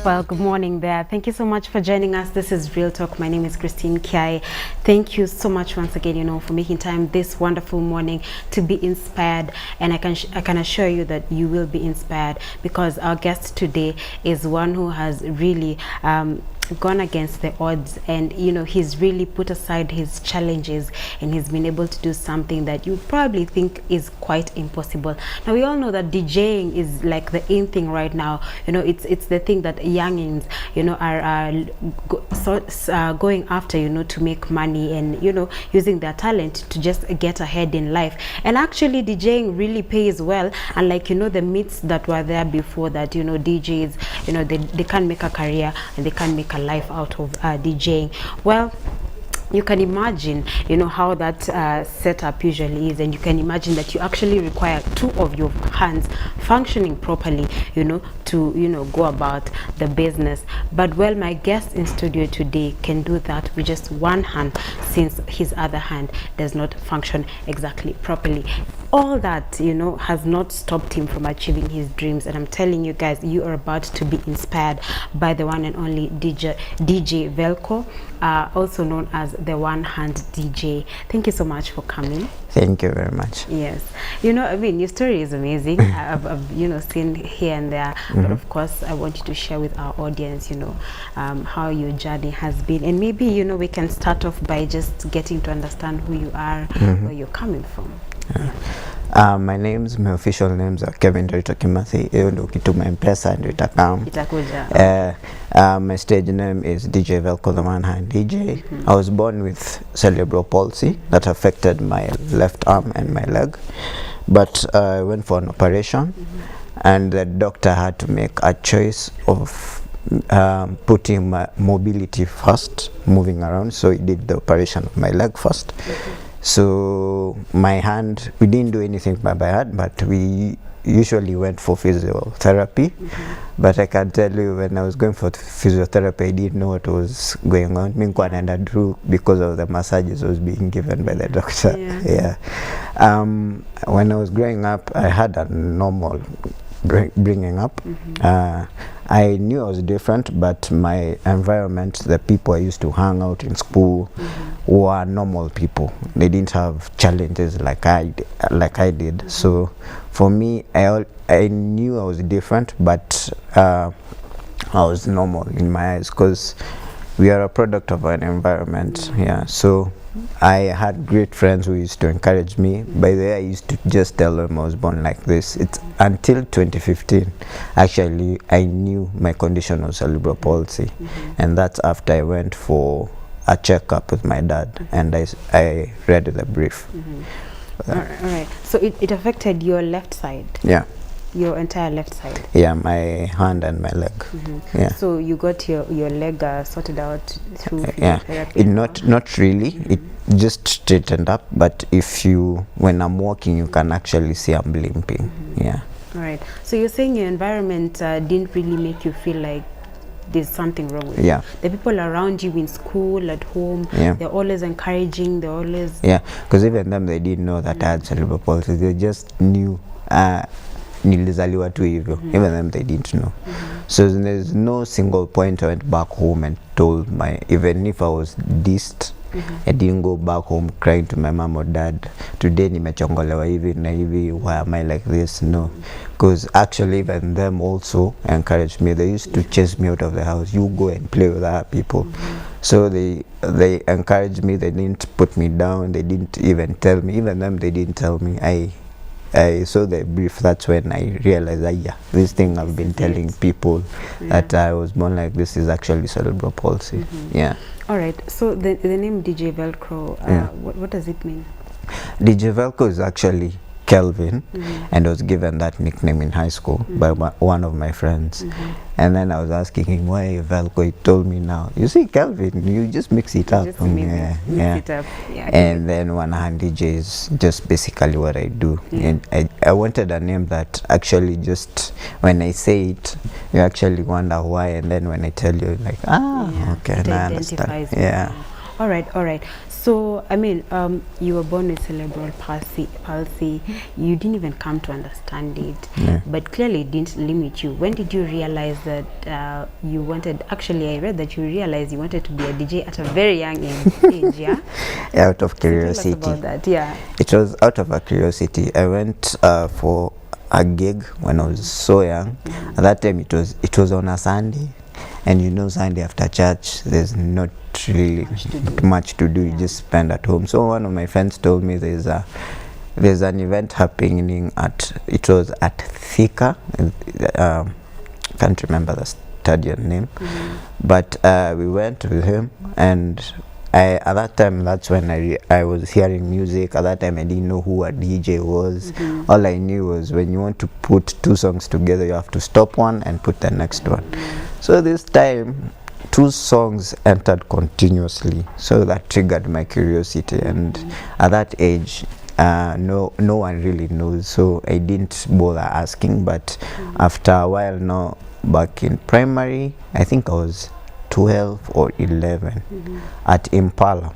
Well, good morning there. Thank you so much for joining us. This is Real Talk. My name is Christine Kiai. Thank you so much once again, for making time this wonderful morning to be inspired. And I can assure you that you will be inspired, because our guest today is one who has really gone against the odds, and he's really put aside his challenges, and he's been able to do something that you probably think is quite impossible. Now, we all know that DJing is like the in thing right now. It's the thing that youngins are going after, to make money, and using their talent to just get ahead in life. And actually DJing really pays well, unlike the myths that were there before, that DJs they can't make a career and they can't make a life out of DJing. Well, you can imagine how that setup usually is, and you can imagine that you actually require two of your hands functioning properly to go about the business. But well, my guest in studio today can do that with just one hand, since his other hand does not function exactly properly. All that has not stopped him from achieving his dreams, and I'm telling you guys, you are about to be inspired by the one and only DJ Velko, also known as the One Hand DJ. Thank you so much for coming. Thank you very much. Yes, your story is amazing. I've seen here and there, but of course I want you to share with our audience how your journey has been, and maybe we can start off by just getting to understand who you are, where you're coming from. My official names are Kevin Dorito Kimathi. Ukituma M-Pesa ndio itakuja. My stage name is DJ Velko, the One Hand DJ. I was born with cerebral palsy that affected my left arm and my leg, but I went for an operation, and the doctor had to make a choice of putting my mobility first, moving around, so he did the operation of my leg first. So my hand, we didn't do anything by hand, but we usually went for physiotherapy. But I can tell you, when I was going for physiotherapy, I didn't know what was going on. Because of the massages I was being given by the doctor. When I was growing up, I had a normal bringing up. I knew I was different, but my environment, the people I used to hang out in school, were normal people. They didn't have challenges like I did. So for me, I knew I was different, but I was normal in my eyes, because we are a product of an environment. So I had great friends who used to encourage me. By the way, I used to just tell them I was born like this. It's until 2015, actually, I knew my condition was cerebral palsy. And that's after I went for a checkup with my dad, and I read the brief. All right. So it affected your left side? Yeah. Your entire left side? Yeah, my hand and my leg. Yeah. So you got your leg sorted out through physiotherapy? Not really. It just straightened up, but when I'm walking, you can actually see I'm limping. Yeah. All right. So you're saying your environment didn't really make you feel like there's something wrong with you? The people around you in school, at home, they're always encouraging, they're always... Yeah, because even them, they didn't know that I had cerebral palsy. They just knew nilizaliwa tu hivyo. Even them, they didn't know. So there's no single point I went back home and told even if I was dissed, I didn't go back home crying to my mom or dad, today nimechongolewa hivi na hivi, why am I like this? No, because actually even them also encouraged me. They used to chase me out of the house. You go and play with other people. So they encouraged me. They didn't put me down. They didn't even tell me. Even them, they didn't tell me. I saw the brief. That's when I realized that this thing I've been telling people that I was born like this is actually cerebral palsy. All right. So the name DJ Velko, what does it mean? DJ Velko is actually Kelvin, and I was given that nickname in high school by one of my friends. And then I was asking him, why Velko? He told me, now, you see, Kelvin, you just mix it up. Just mix it up. And then One Hand DJ is just basically what I do. And I wanted a name that actually just, when I say it, you actually wonder why. And then when I tell you, like, okay, I understand. All right. So, I mean, you were born with cerebral palsy. You didn't even come to understand it, but clearly it didn't limit you. When did you realize that you wanted, actually I read that you realized you wanted to be a DJ at a very young age, yeah? Out of curiosity. So tell us about that, yeah. It was out of a curiosity. I went for a gig when I was so young. At that time it was on a Sunday, and you know Sunday after church there's not really much to do. You just spend at home. So one of my friends told me there's an event happening it was at Thika. Can't remember the stadium name, but we went with him, and at that time, that's when I was hearing music. At that time I didn't know who a DJ was. All I knew was when you want to put two songs together, you have to stop one and put the next one. So this time 2 songs entered continuously, so that triggered my curiosity. And at that age, no one really knows, so I didn't bother asking. But after a while, now back in primary, I think I was 12 or 11, at Impala.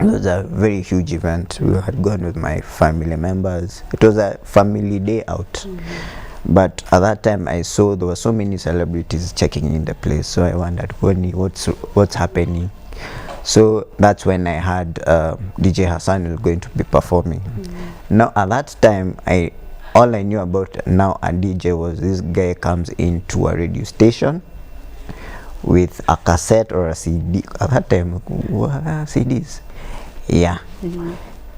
It was a very huge event. We had gone with my family members. It was a family day out. But at that time I saw there were so many celebrities checking in the place, so I wondered, what's happening? So that's when I heard DJ Hassan was going to be performing. Now at that time, all I knew about now a DJ was this guy comes into a radio station with a cassette or a CD. At that time, CDs, yeah.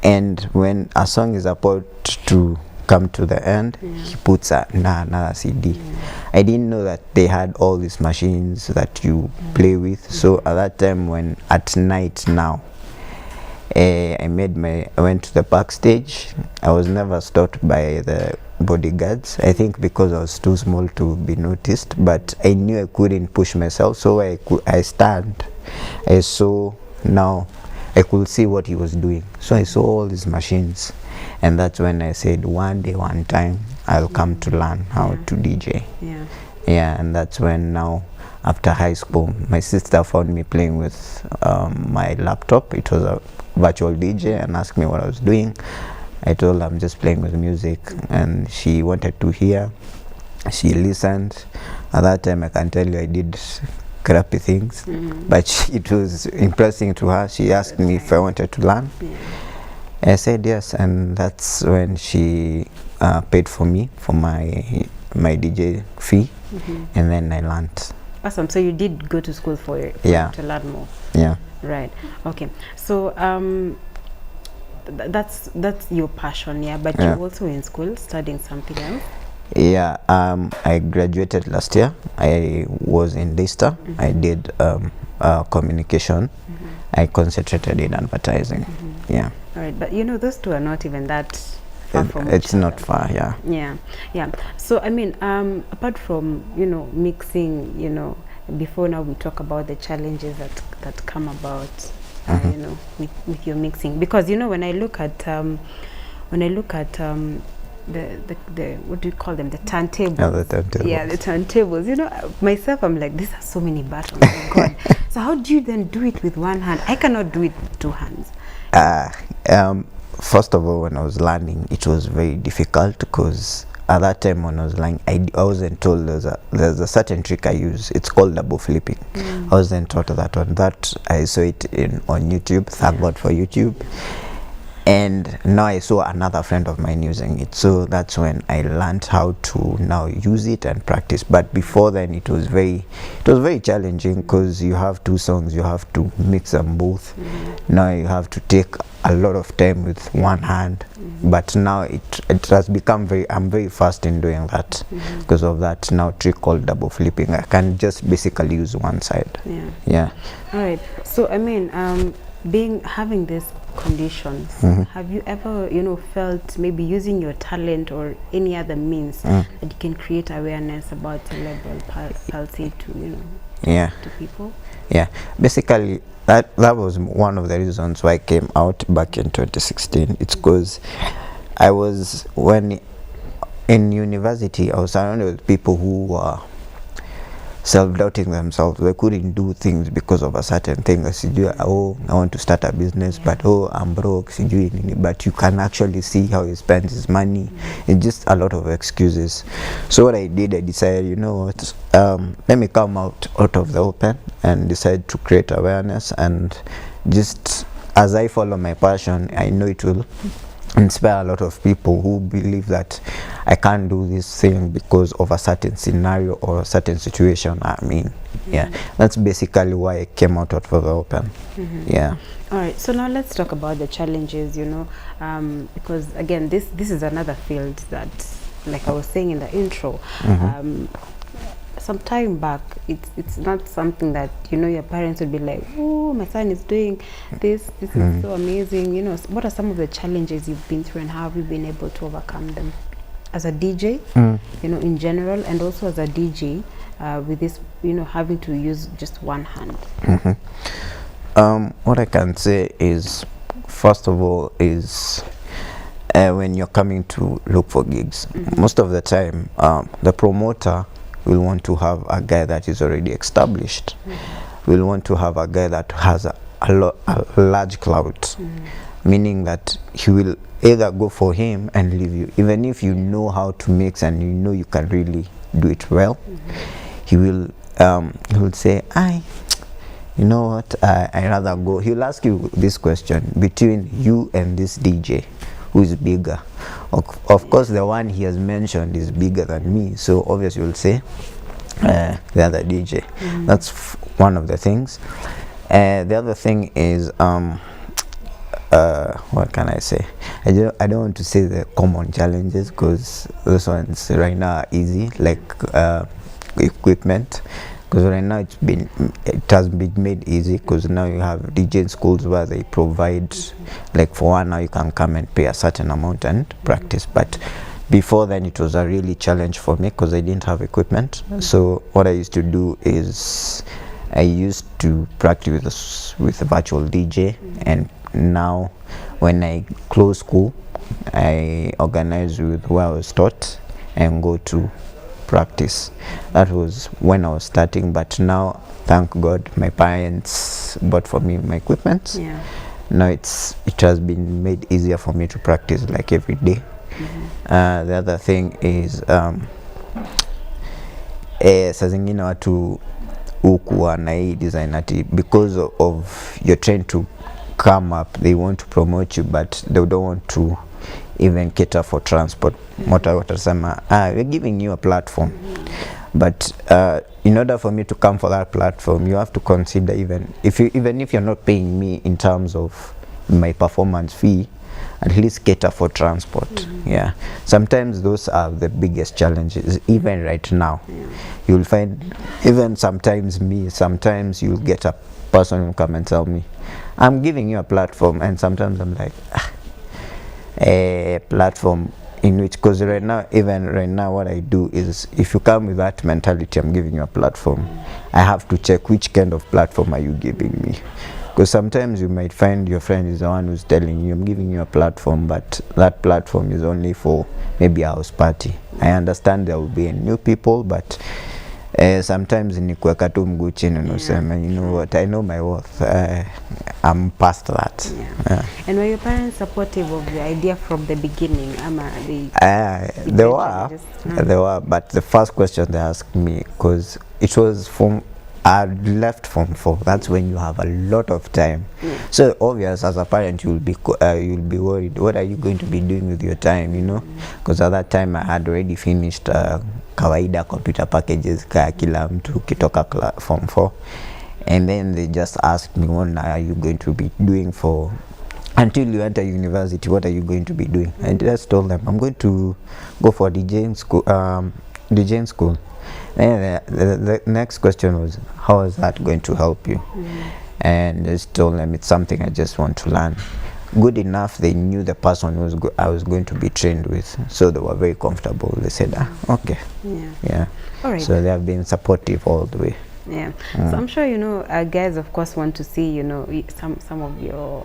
And when a song is about to come to the end, he puts another CD. I didn't know that they had all these machines that you play with. So at that time, when at night now, I went to the backstage. I was never stopped by the bodyguards, I think because I was too small to be noticed, but I knew I couldn't push myself, so I stand. I saw, now I could see what he was doing, so I saw all these machines, and that's when I said, one day, one time, I'll come to learn how to DJ. And that's when, now after high school, my sister found me playing with my laptop. It was a virtual DJ, and asked me what I was doing. I told her I'm just playing with music, and she wanted to hear. She listened. At that time, I can tell you I did crappy things, but it was impressing to her. She asked me if I wanted to learn. I said yes, and that's when she paid for me for my DJ fee, and then I learned. Awesome. So you did go to school for it, to learn more. Right. Okay. So that's your passion, but you're also in school studying something else. I graduated last year. I was in Leicester. I did communication. I concentrated in advertising. All right, but you know, those two are not even that far from each it's other. not far. So I mean, apart from, you know, mixing, you know, before now we talk about the challenges that come about you know, with your mixing, because you know, when I look at the what do you call them, the turntables? The turntables. The turntables. You know, myself, I'm like, these are so many buttons. Oh God. So how do you then do it with one hand? I cannot do it with 2 hands. First of all, when I was learning, it was very difficult, because at that time when I was learning, I wasn't told there's a certain trick I use. It's called double flipping. I wasn't taught that one. That I saw it on YouTube. Thank God for YouTube. And now I saw another friend of mine using it, so that's when I learned how to now use it and practice. But before then, it was very challenging, because you have 2 songs, you have to mix them both. Now you have to take a lot of time with one hand, but now it has become I'm very fast in doing that because of that now trick called double flipping. I can just basically use one side. All right. So I mean, having this conditions, have you ever, you know, felt maybe using your talent or any other means that you can create awareness about cerebral palsy to, you know, to people? Basically that was one of the reasons why I came out back in 2016. It's because when in university I was surrounded with people who were self-doubting themselves. They couldn't do things because of a certain thing. Oh, I want to start a business, but oh, I'm broke. But you can actually see how he spends his money. It's just a lot of excuses. So what I did, I decided, you know what, let me come out of the open and decide to create awareness. And just as I follow my passion, I know it will inspire a lot of people who believe that I can't do this thing because of a certain scenario or a certain situation. I mean, yeah, that's basically why I came out of the open. Yeah. All right, so now let's talk about the challenges, you know, because again, this is another field that, like I was saying in the intro, some time back, it's not something that, you know, your parents would be like, oh, my son is doing this is so amazing. You know, what are some of the challenges you've been through and how have you been able to overcome them as a DJ, you know, in general, and also as a DJ with this, you know, having to use just one hand? What I can say is, first of all, is when you're coming to look for gigs, most of the time the promoter will want to have a guy that is already established. Will want to have a guy that has a large clout, meaning that he will either go for him and leave you, even if you know how to mix and you know you can really do it well. He will say, you know what, I rather go. He'll ask you this question: between you and this DJ, who is bigger? Of course, the one he has mentioned is bigger than me, so obviously you'll say the other DJ. That's one of the things. The other thing is, what can I say? I don't want to say the common challenges, because those ones right now are easy, like equipment. Because right now it has been made easy, because now you have DJ schools where they provide, like for 1 hour you can come and pay a certain amount and practice. But before then it was a really challenge for me, because I didn't have equipment. So what I used to do is I used to practice with a virtual DJ, and now when I close school, I organize with where I was taught and go to practice. That was when I was starting, but now, thank God, my parents bought for me my equipment. Now it has been made easier for me to practice like every day. The other thing is saa zingine watu hukuwa na hii design ati because of you're trying to come up, they want to promote you, but they don't want to even cater for transport. We're giving you a platform, but in order for me to come for that platform, you have to consider, even if you're not paying me in terms of my performance fee, at least cater for transport. Yeah, sometimes those are the biggest challenges. Even right now, you'll find, even sometimes you'll get a person who will come and tell me, I'm giving you a platform, and sometimes I'm like, a platform in which, because right now what I do is, if you come with that mentality, I'm giving you a platform, I have to check which kind of platform are you giving me. Because sometimes you might find your friend is the one who's telling you, I'm giving you a platform, but that platform is only for maybe a house party. I understand there will be new people, but sometimes ni kuweka tu mguu chini unasema, you know what, I know my worth, I'm past that. And were your parents supportive of the idea from the beginning? They were, but the first question they asked me, because it was from I left Form 4. That's when you have a lot of time. So obvious, as a parent, you'll be worried. What are you going to be doing with your time? You know, because at that time I had already finished kawaida computer packages kila mtu kitoka Form 4, and then they just asked me, what are you going to be doing for until you enter university? What are you going to be doing? And I just told them, I'm going to go for DJing school. And the next question was, how is that going to help you? And I just told them it's something I just want to learn. Good enough, they knew the person I was going to be trained with, so they were very comfortable. They said, okay. All right. So they have been supportive all the way. So I'm sure, you know, guys of course want to see, you know, some of your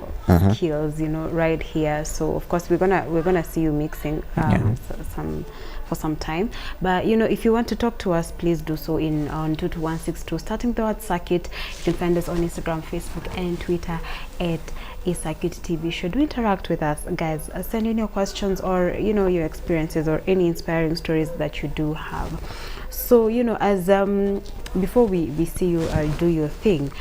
skills, you know, right here. So of course we're gonna see you mixing some for some time. But you know, if you want to talk to us, please do so in on 22162 starting the word circuit. You can find us on Instagram, Facebook and Twitter at A Circuit TV. Should we interact with us, guys? Send in your questions or, you know, your experiences or any inspiring stories that you do have. So, you know, as before we see you do your thing,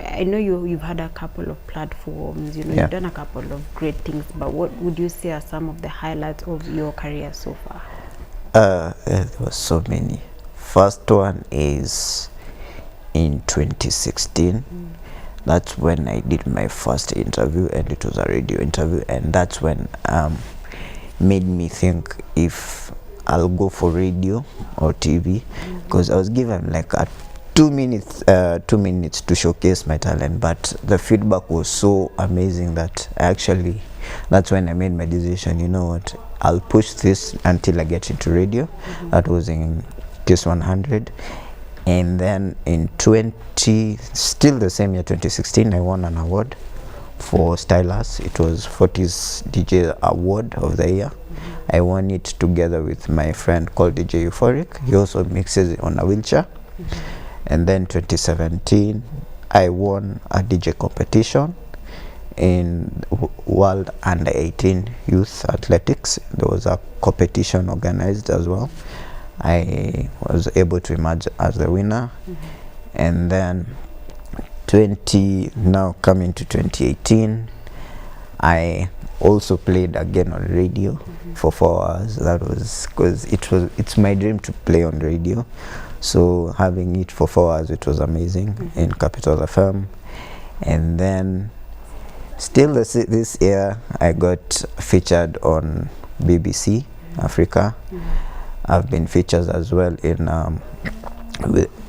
I know you've had a couple of platforms, you know, you've done a couple of great things, but what would you say are some of the highlights of your career so far? There were so many. First one is in 2016. That's when I did my first interview, and it was a radio interview, and that's when made me think if I'll go for radio or TV, because I was given like a 2 minutes to showcase my talent, but the feedback was so amazing that that's when I made my decision. You know what, I'll push this until I get into radio. That was in Kiss 100. And then in still the same year, 2016, I won an award for Stylus. It was 40's DJ Award of the Year. I won it together with my friend called DJ Euphoric. He also mixes on a wheelchair. And then 2017, I won a DJ competition in World Under 18 Youth Athletics. There was a competition organized as well. I was able to emerge as the winner. And then now coming to 2018, I also played again on radio for 4 hours. That was because it's my dream to play on radio. So having it for 4 hours, it was amazing in Capital FM. And then still this year, I got featured on BBC Africa. I've been featured as well in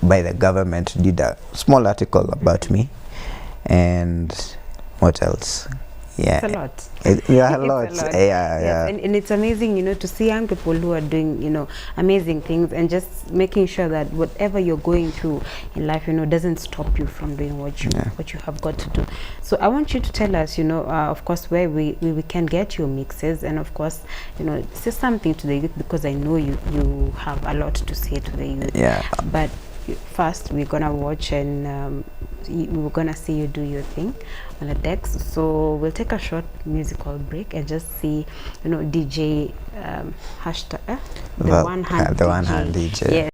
by the government, did a small article about me. And what else? It's a lot. A lot. Yeah. And it's amazing, you know, to see young people who are doing, you know, amazing things, and just making sure that whatever you're going through in life, you know, doesn't stop you from doing what you have got to do. So I want you to tell us, you know, of course, where we can get your mixes, and of course, you know, say something to the youth, because I know you have a lot to say to the youth. But first, we're gonna watch and we're gonna see you do your thing on the decks. So we'll take a short musical break and just see, you know, DJ hashtag the one hand DJ. Yes.